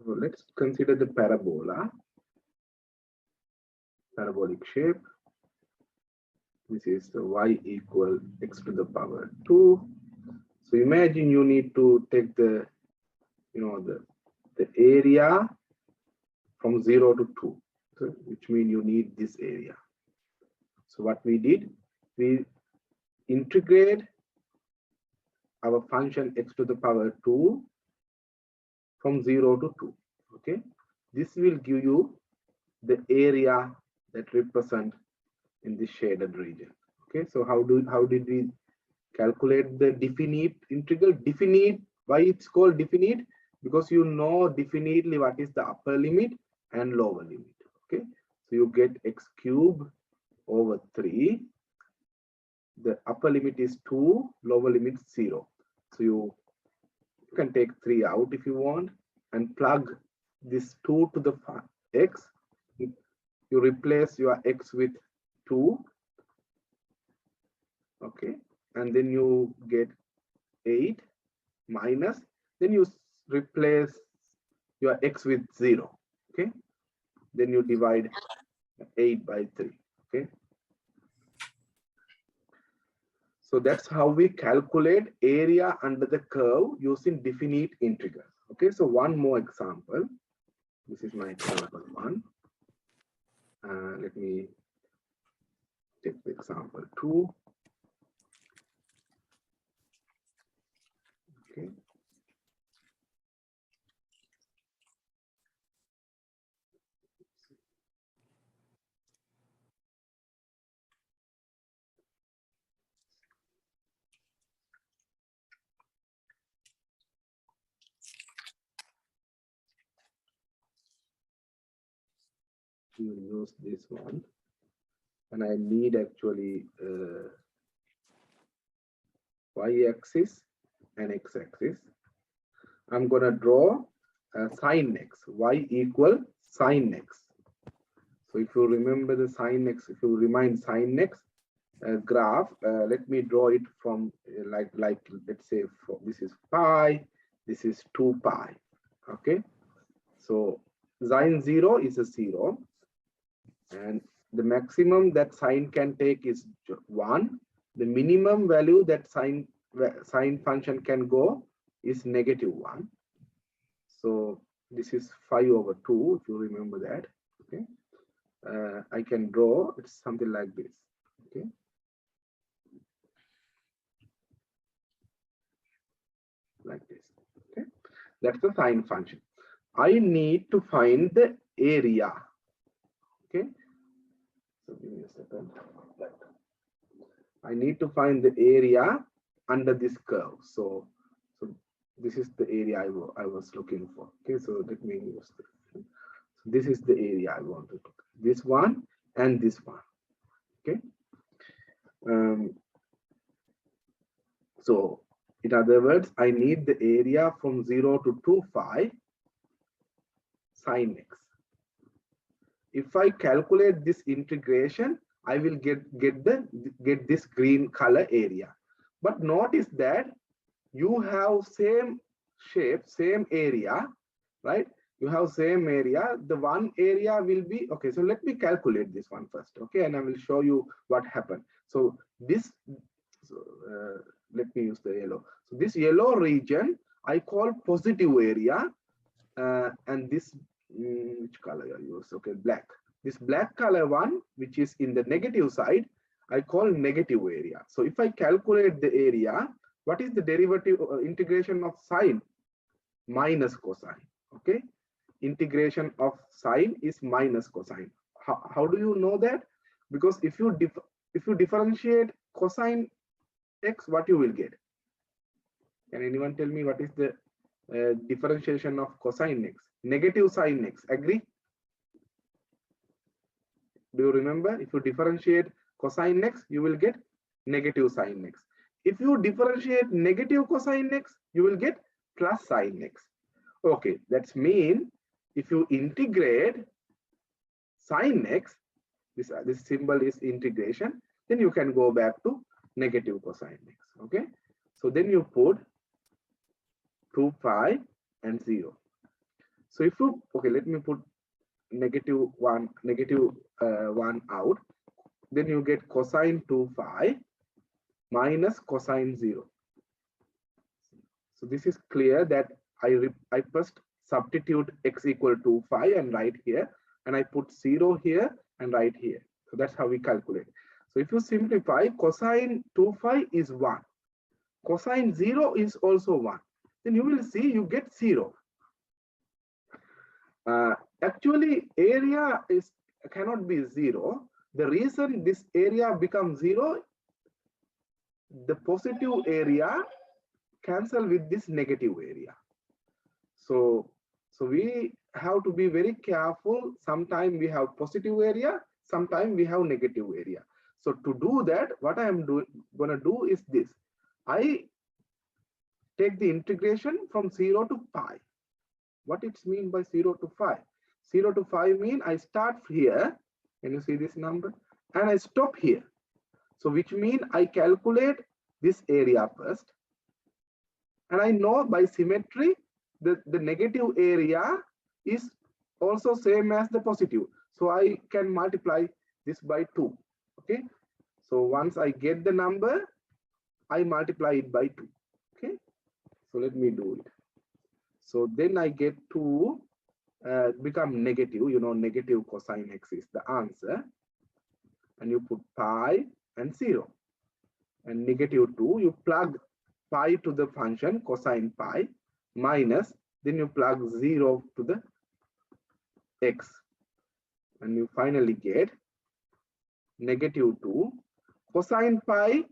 So let's consider the parabola, parabolic shape. This is the y equal x to the power 2. So imagine you need to take the, the area from 0 to 2, so, which means you need this area. So what we did, we integrate our function x to the power 2 from 0 to 2. Okay, this will give you the area that represent in the shaded region. Okay, so how did we calculate the definite integral? Definite, why it's called definite? Because you know definitely what is the upper limit and lower limit. Okay, so you get x cube over 3. The upper limit is 2, lower limit 0. So you can take 3 out if you want and plug this 2 to the x. You replace your x with 2. Okay, and then you get 8 minus, then you replace your x with 0. Okay, then you divide 8 by 3. Okay, so that's how we calculate area under the curve using definite integral. Okay, so one more example. This is my example 1. Let me take the example 2. Okay. We will use this one, and I need actually y-axis and x-axis. I'm gonna draw sine x, y equal sine x. So if you remember the sine x, if you remind sine x graph, let me draw it from like let's say this is pi, this is 2 pi. Okay, so sine 0 is a 0, and the maximum that sine can take is 1. The minimum value that sine function can go is -1. So this is 5 over 2, if you remember that. Okay, I can draw it's something like this. Okay, like this. Okay, that's the sine function. I need to find the area. Okay, so give me a second. I need to find the area under this curve. So this is the area I was looking for. Okay, so let me use this. So this is the area I want to look. This one and this one. Okay. So in other words, I need the area from 0 to 2 pi sine x. If I calculate this integration, I will get this green color area. But notice that you have same shape, same area, right? You have same area. The one area will be okay. So let me calculate this one first, okay? And I will show you what happened. So this, let me use the yellow. So this yellow region I call positive area, and this which color I use? Okay, black. This black color one, which is in the negative side, I call negative area. So if I calculate the area, what is the derivative integration of sine? Minus cosine. Okay, integration of sine is minus cosine. How do you know that? Because if you differentiate cosine x, what you will get? Can anyone tell me what is the differentiation of cosine x? Negative sine x. Agree? Do you remember? If you differentiate cosine x, you will get negative sine x. If you differentiate negative cosine x, you will get plus sine x. Okay, that's mean if you integrate sine x, this symbol is integration, then you can go back to negative cosine x. Okay, so then you put 2 pi and 0. So if you, okay, let me put -1 out, then you get cosine 2 phi minus cosine 0. So this is clear that I first substitute x equal to phi and write here, and I put 0 here and write here. So that's how we calculate. So if you simplify, cosine 2 phi is 1. Cosine 0 is also 1. Then you will see you get 0. Actually, area cannot be 0. The reason this area becomes 0, the positive area cancel with this negative area. So we have to be very careful. Sometimes we have positive area, sometimes we have negative area. So to do that, what I am gonna do is this. I take the integration from 0 to pi. What it means by 0 to 5? 0 to 5 mean I start here. Can you see this number? And I stop here. So which mean I calculate this area first. And I know by symmetry, the negative area is also same as the positive. So I can multiply this by 2. Okay. So once I get the number, I multiply it by 2. Okay. So let me do it. So then I get 2 become negative, negative cosine x is the answer. And you put pi and 0. And -2, you plug pi to the function cosine pi minus, then you plug 0 to the x. And you finally get -2. Cosine pi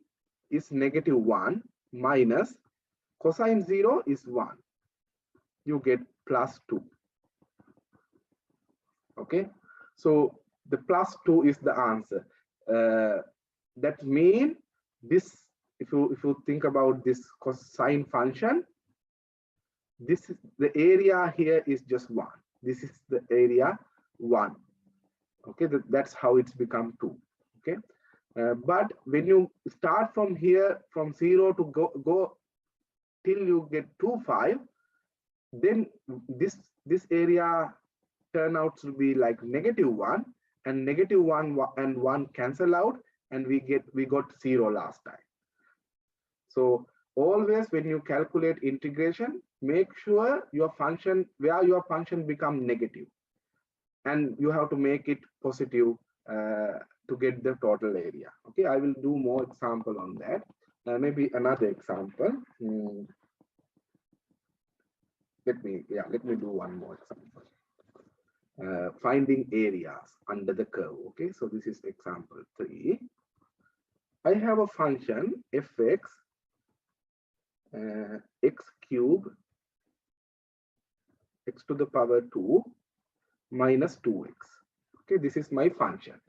is -1 minus cosine 0 is 1. You get +2. Okay, so the +2 is the answer. That means this, if you think about this cosine function, this is the area here is just 1. This is the area 1. Okay, that's how it's become 2. Okay, but when you start from here, from 0 to go till you get 2, 5, then this area turn out to be like -1, and -1 and 1 cancel out, and we got 0 last time. So always when you calculate integration, make sure your function, where your function become negative, and you have to make it positive to get the total area. Okay, I will do more example on that. Maybe another example. Let me do one more example. Finding areas under the curve. Okay, so this is example 3. I have a function fx x cube x to the power 2 minus 2x. Okay, this is my function.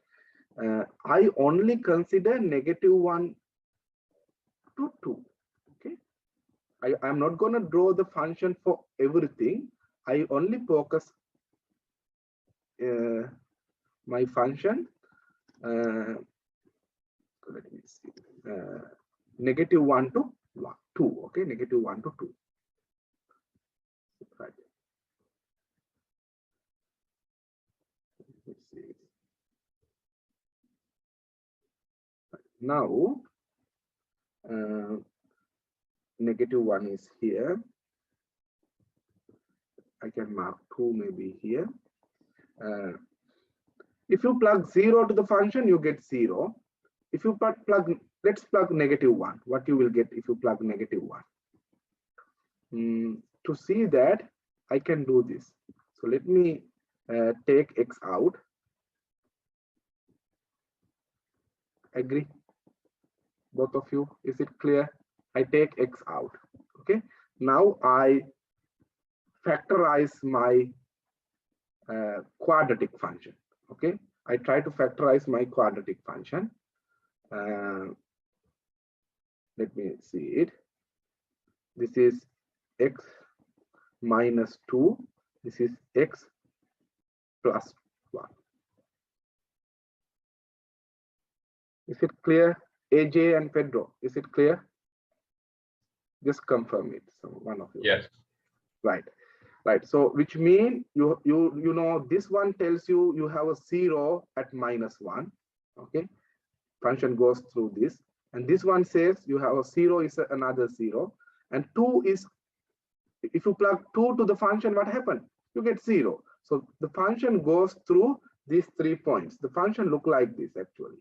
I only consider -1 to 2. Okay, I'm not going to draw the function for everything. I only focus my function. Let me see. -1 to 2. Okay, -1 to 2. Right. Let's see. Now, -1 is here. I can mark 2 maybe here. If you plug 0 to the function, you get 0. If you plug, let's plug -1. What you will get if you plug -1? To see that, I can do this. So let me take x out. Agree? Both of you, is it clear? I take x out. Okay. Now I factorize my quadratic function. Okay. I try to factorize my quadratic function. Let me see it. This is x minus 2. This is x plus 1. Is it clear? AJ and Pedro, is it clear? Just confirm it. So one of you. Yes. Right. right? So which mean you know this one tells you you have a 0 at -1. Okay, function goes through this, and this one says you have a 0 is another 0, and 2 is, if you plug 2 to the function, what happened? You get 0. So the function goes through these 3 points. The function look like this actually.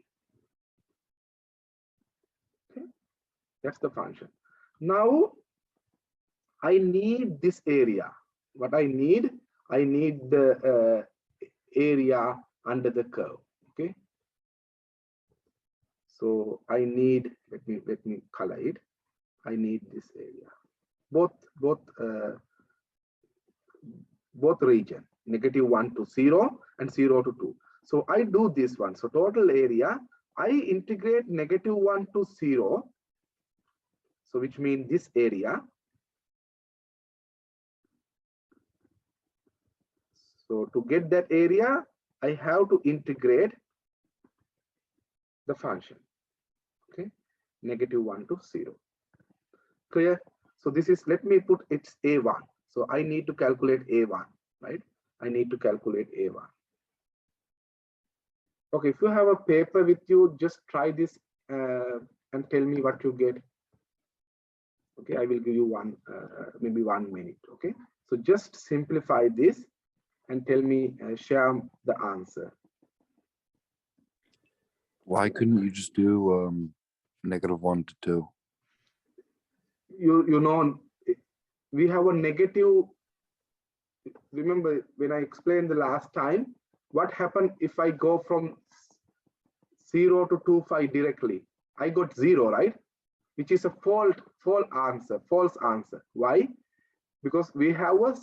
Okay, that's the function. Now I need this area. What I need the area under the curve. Okay, so I need, let me color it. I need this area, both region, -1 to 0 and 0 to 2. So I do this one. So total area, I integrate -1 to 0. So which means this area. So to get that area, I have to integrate the function. Okay, -1 to 0. Clear? So this is, let me put it's A1. So I need to calculate A1, right? I need to calculate A1. Okay, if you have a paper with you, just try this and tell me what you get. Okay, I will give you maybe 1 minute. Okay, so just simplify this and tell me, share the answer. Why couldn't you just do -1 to 2? You know, we have a negative. Remember when I explained the last time, what happened if I go from 0 to 2 pi directly? I got 0, right? Which is a false answer. Why? Because we have a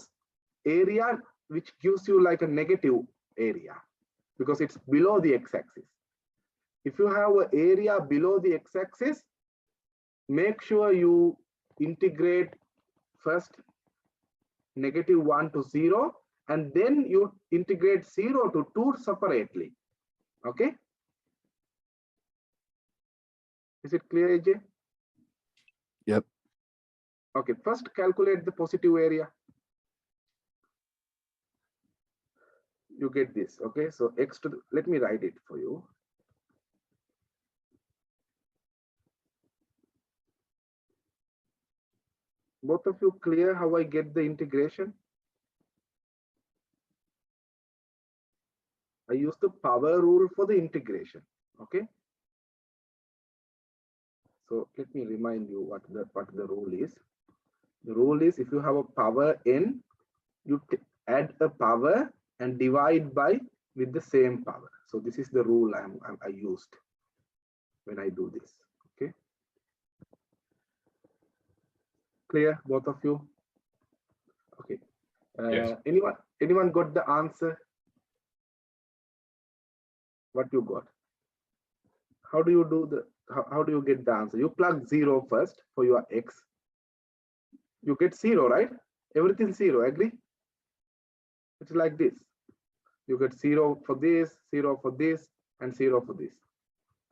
area which gives you like a negative area because it's below the x-axis. If you have an area below the x-axis, make sure you integrate first -1 to 0, and then you integrate 0 to 2 separately. Okay, is it clear, AJ? Yep. Okay, first calculate the positive area. You get this. Okay, so x to the, let me write it for you. Both of you clear how I get the integration? I use the power rule for the integration. Okay, so let me remind you what the rule is. The rule is, if you have a power n, you add a power and divide by with the same power. So this is the rule I used when I do this. Okay, clear, both of you? Okay, Yes. anyone got the answer? What you got? How do you do the, how do you get the answer? You plug 0 first for your x. You get 0, right? Everything 0, agree? It's like this. You get 0 for this, 0 for this, and 0 for this.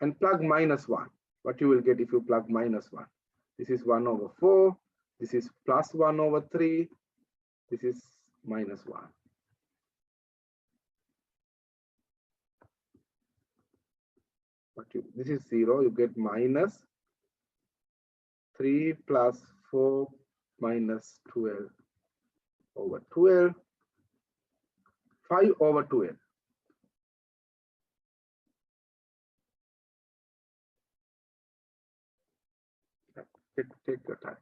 And plug -1. What you will get if you plug -1? This is 1/4. This is +1/3. This is -1. This is 0. You get -3 + 4 - 12/12. 5/12. Take your time.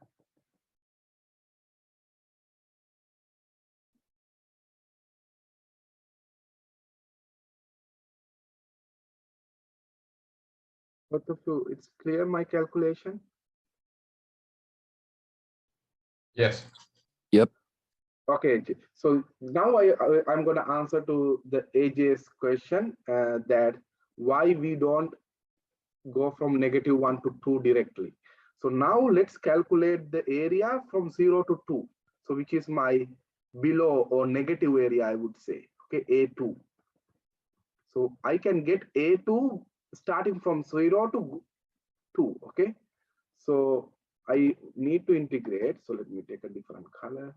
Both of you, it's clear my calculation? Yes. Yep. Okay, so now I'm going to answer to the AJ's question that why we don't go from -1 to 2 directly. So now let's calculate the area from 0 to 2. So which is my below or negative area, I would say. Okay, A2. So I can get A2 starting from 0 to 2. Okay, so I need to integrate. So let me take a different color.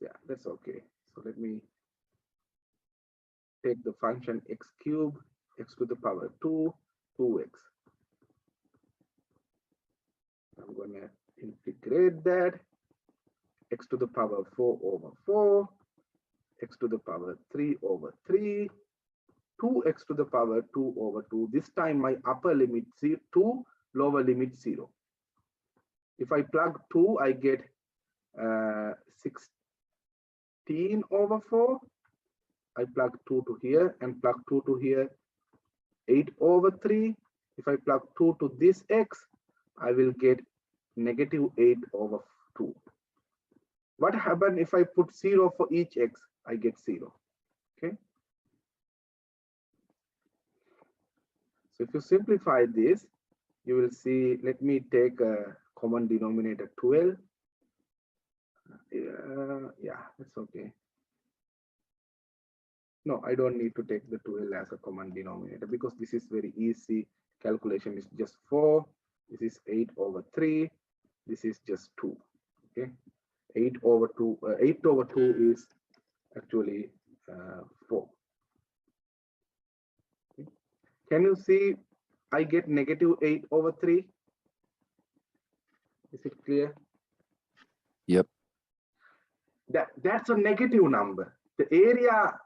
Yeah, that's okay. So let me take the function x cube, x to the power 2, 2x. I'm going to integrate that, x to the power 4 over 4, x to the power 3 over 3, 2x to the power 2 over 2. This time my upper limit 2, lower limit 0. If I plug 2, I get 16 over 4. I plug 2 to here and plug 2 to here, 8 over 3. If I plug 2 to this x, I will get negative 8 over 2. What happens if I put 0 for each x? I get 0. Okay. So if you simplify this, you will see, let me take a common denominator 12. Yeah, that's okay. No, I don't need to take the 12 as a common denominator because this is very easy. Calculation is just 4. This is 8 over 3. This is just 2. Okay. 8 over 2 is actually 4. Okay. Can you see I get negative 8 over 3? Is it clear? Yep. That's a negative number. The area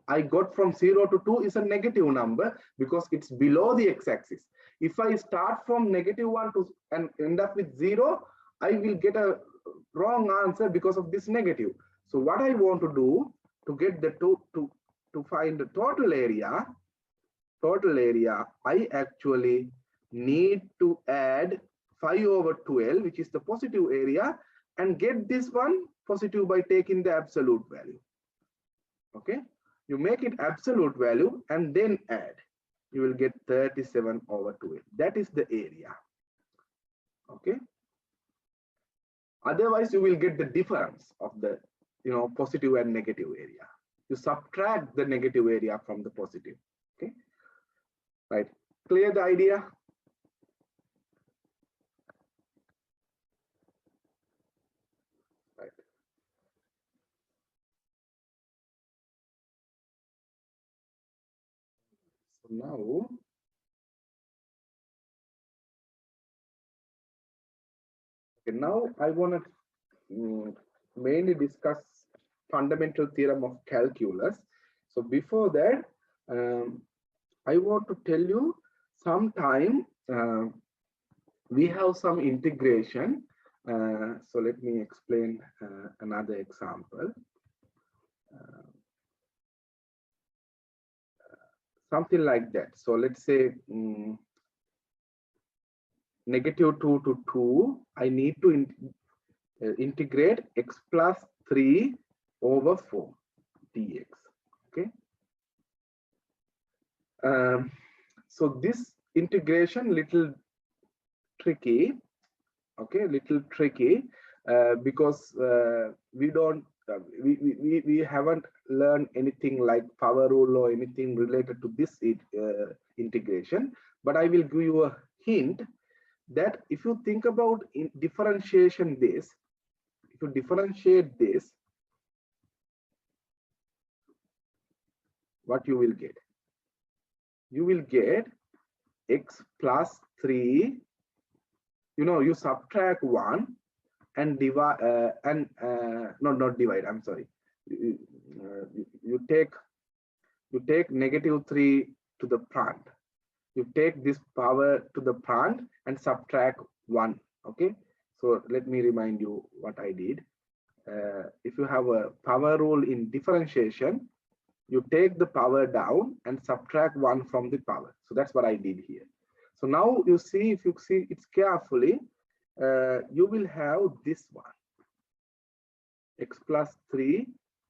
I got from 0 to 2 is a negative number because it's below the x-axis. If I start from negative 1 to and end up with 0, I will get a wrong answer because of this negative. So what I want to do to get the to find the total area, I actually need to add 5 over 12, which is the positive area, and get this one positive by taking the absolute value. Okay. You make it absolute value and then add. You will get 37 over 12. That is the area. Okay. Otherwise, you will get the difference of the positive and negative area. You subtract the negative area from the positive. Okay. Right. Clear the idea? Right. So now, okay, now I want to mainly discuss fundamental theorem of calculus. So before that, I want to tell you sometime we have some integration. So let me explain another example. Something like that. So let's say negative 2 to 2, I need to integrate x plus 3 over 4 dx. Okay. So this integration little tricky. Okay, little tricky because we don't we haven't learned anything like power rule or anything related to this integration. But I will give you a hint that if you think about differentiation this, if you differentiate this, what you will get? You will get x plus 3. You subtract 1 and divide not divide. I'm sorry. You take negative 3 to the front. You take this power to the front and subtract 1. Okay. So let me remind you what I did. If you have a power rule in differentiation, you take the power down and subtract 1 from the power. So that's what I did here. So now you see, if you see it carefully, you will have this one, x plus 3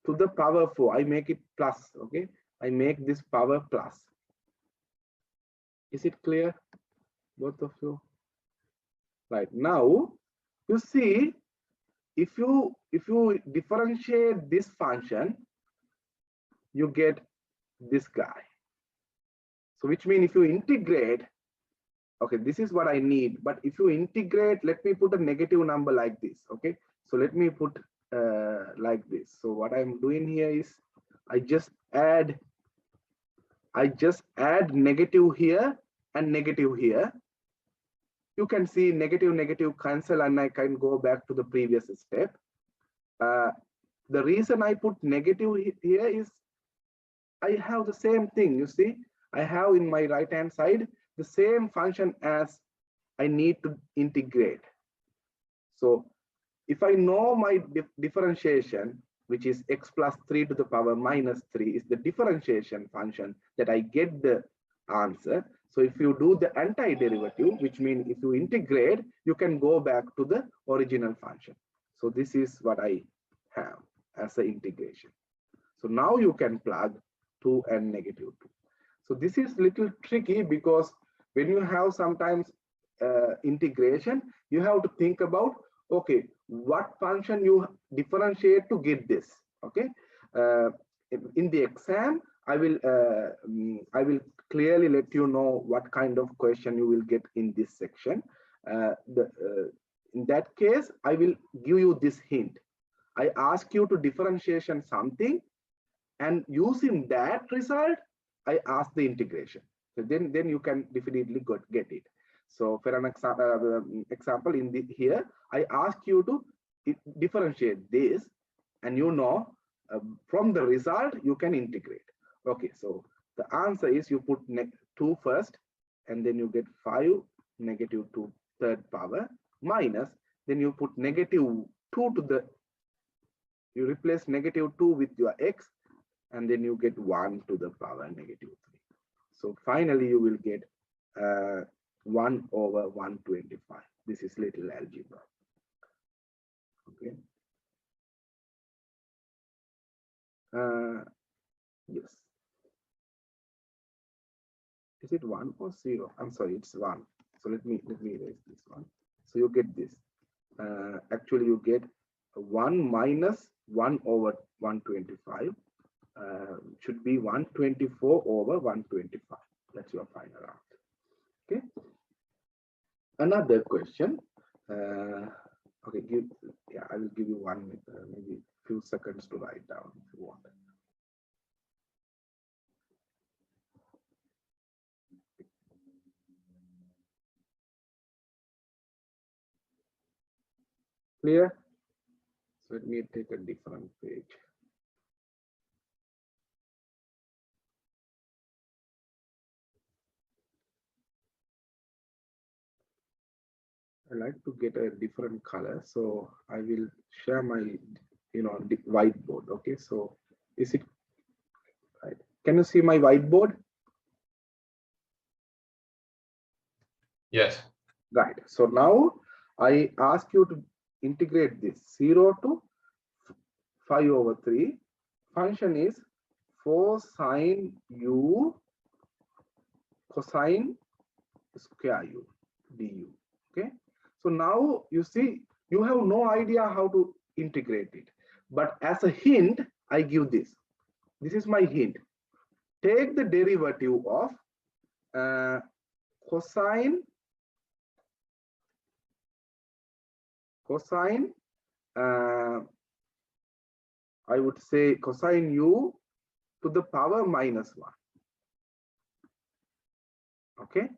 to the power 4. I make it plus. Okay, I make this power plus. Is it clear, both of you? Right, now you see, if you differentiate this function, you get this guy. So which means if you integrate, okay, this is what I need. But if you integrate, let me put a negative number like this. Okay, so let me put like this. So what I'm doing here is I just add negative here and negative here. You can see negative cancel, and I can go back to the previous step. The reason I put negative here is I have the same thing. You see, I have in my right hand side the same function as I need to integrate. So if I know my differentiation, which is x plus 3 to the power minus 3 is the differentiation function that I get the answer. So if you do the antiderivative, which means if you integrate, you can go back to the original function. So this is what I have as an integration. So now you can plug 2 and negative 2. So this is little tricky because when you have sometimes integration, you have to think about, okay, what function you differentiate to get this. Okay, in the exam, I will clearly let you know what kind of question you will get in this section. In that case, I will give you this hint. I ask you to differentiation something, and using that result, I ask the integration. So then you can definitely get it. So for an example in here, I ask you to differentiate this, and you know from the result you can integrate. Okay, so the answer is you put 2 first, and then you get 5 negative 2 third power minus, then you put negative 2 to the, you replace negative 2 with your x, and then you get 1 to the power negative 3. So finally you will get 1 over 125. This is little algebra. Okay. Yes. Is it 1 or 0? I'm sorry, it's 1. So let me erase this one. So you get this. Actually, you get 1 minus 1 over 125. Should be 124 over 125. That's your final answer. Okay. Another question. Okay, I will give you one, maybe few seconds to write down if you want. Clear? So let me take a different page. I like to get a different color, so I will share my, whiteboard. Okay, so is it right? Can you see my whiteboard? Yes. Right. So now I ask you to integrate this 0 to 5 over 3. Function is 4 sine u cosine square u du. Okay. So now you see, you have no idea how to integrate it. But as a hint, I give this. This is my hint. Take the derivative of cosine I would say cosine u to the power minus 1. Okay.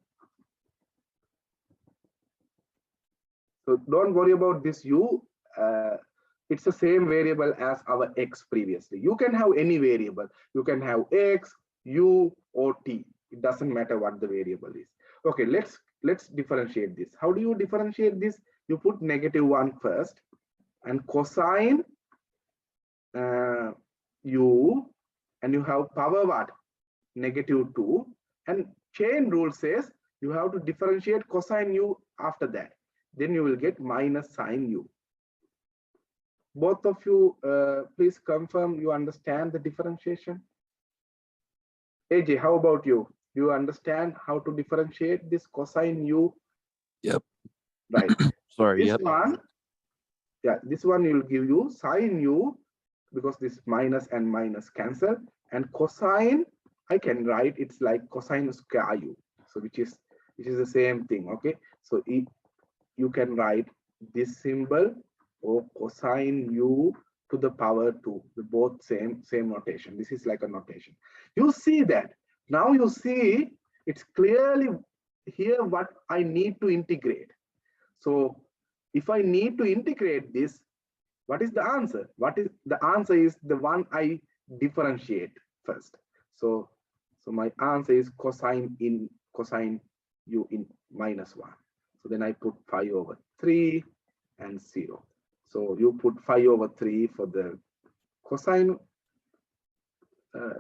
So don't worry about this u. It's the same variable as our x previously. You can have any variable. You can have x, u, or t. It doesn't matter what the variable is. Okay, let's differentiate this. How do you differentiate this? You put -1 first, and cosine u, and you have power what? -2, and chain rule says you have to differentiate cosine u after that. Then you will get minus sine u. Both of you, please confirm you understand the differentiation. AJ, how about you? You understand how to differentiate this cosine u? Yep. Right. Sorry. This Yep. one, yeah, this one will give you sine u, because this minus and minus cancel, and cosine I can write it's like cosine square u, so which is the same thing. Okay, so you can write this symbol or cosine u to the power 2. Both same notation. This is like a notation. You see that now you see it's clearly here what I need to integrate. So if I need to integrate this, what is the answer? The answer is the one I differentiate first. So my answer is cosine u in -1. So then I put 5/3 and 0. So you put 5/3 for the cosine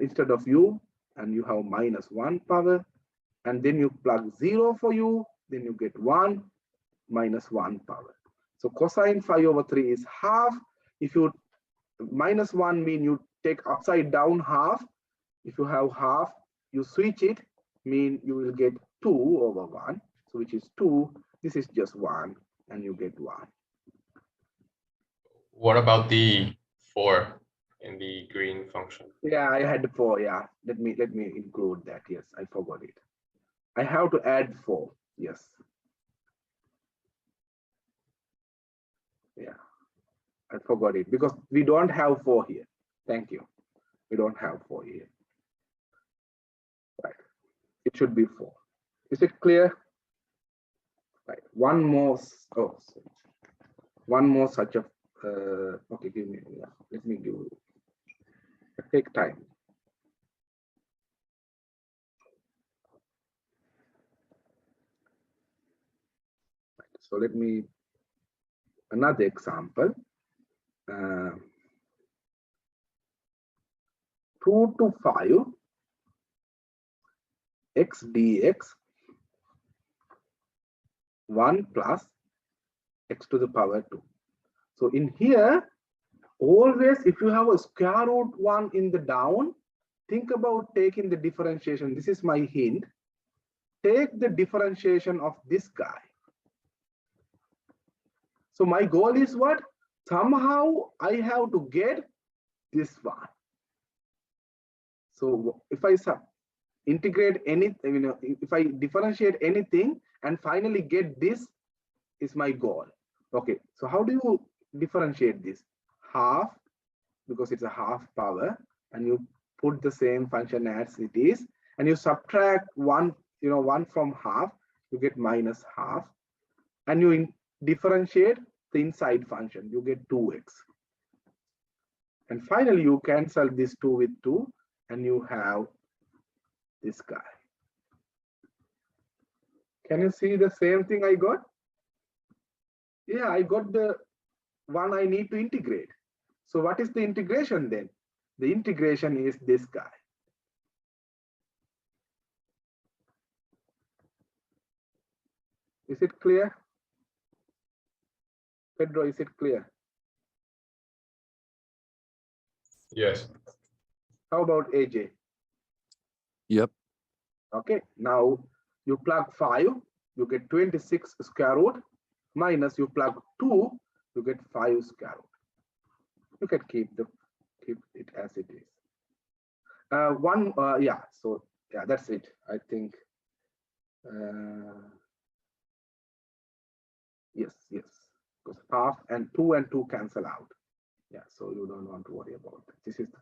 instead of u, and you have -1 power, and then you plug 0 for u, then you get 1 -1 power. So cosine 5/3 is half. If you -1 mean you take upside down half. If you have half, you switch it, mean you will get 2/1. So which is 2. This is just 1, and you get 1. What about the 4 in the green function? Yeah, I had 4. Yeah, let me include that. Yes, I forgot it. I have to add 4. Yes. Yeah, I forgot it because we don't have 4 here. Thank you. We don't have 4 here. Right. It should be 4. Is it clear? Right. One more. Oh, sorry. One more such a. Okay, give me. Yeah, let me give. Take time. Right. So let me. Another example. 2 to 5 x dx 1 plus x to the power 2. So in here, always if you have a square root 1 in the down, think about taking the differentiation. This is my hint. Take the differentiation of this guy. So my goal is what? Somehow I have to get this one. So if I integrate anything, if I differentiate anything and finally get this is my goal. Okay, so how do you differentiate this? Half, because it's a half power, and you put the same function as it is, and you subtract 1, 1 from half, you get -half, and you differentiate the inside function, you get 2x. And finally, you cancel this 2 with 2, and you have this guy. Can you see the same thing I got? Yeah, I got the one I need to integrate. So what is the integration then? The integration is this guy. Is it clear? Pedro, is it clear? Yes. How about AJ? Yep. Okay, now you plug 5, you get 26 square root, minus you plug 2, you get 5 square root. You can keep it as it is. Yeah, so yeah, that's it. I think yes, because half and 2 cancel out. Yeah, so you don't want to worry about it. This is the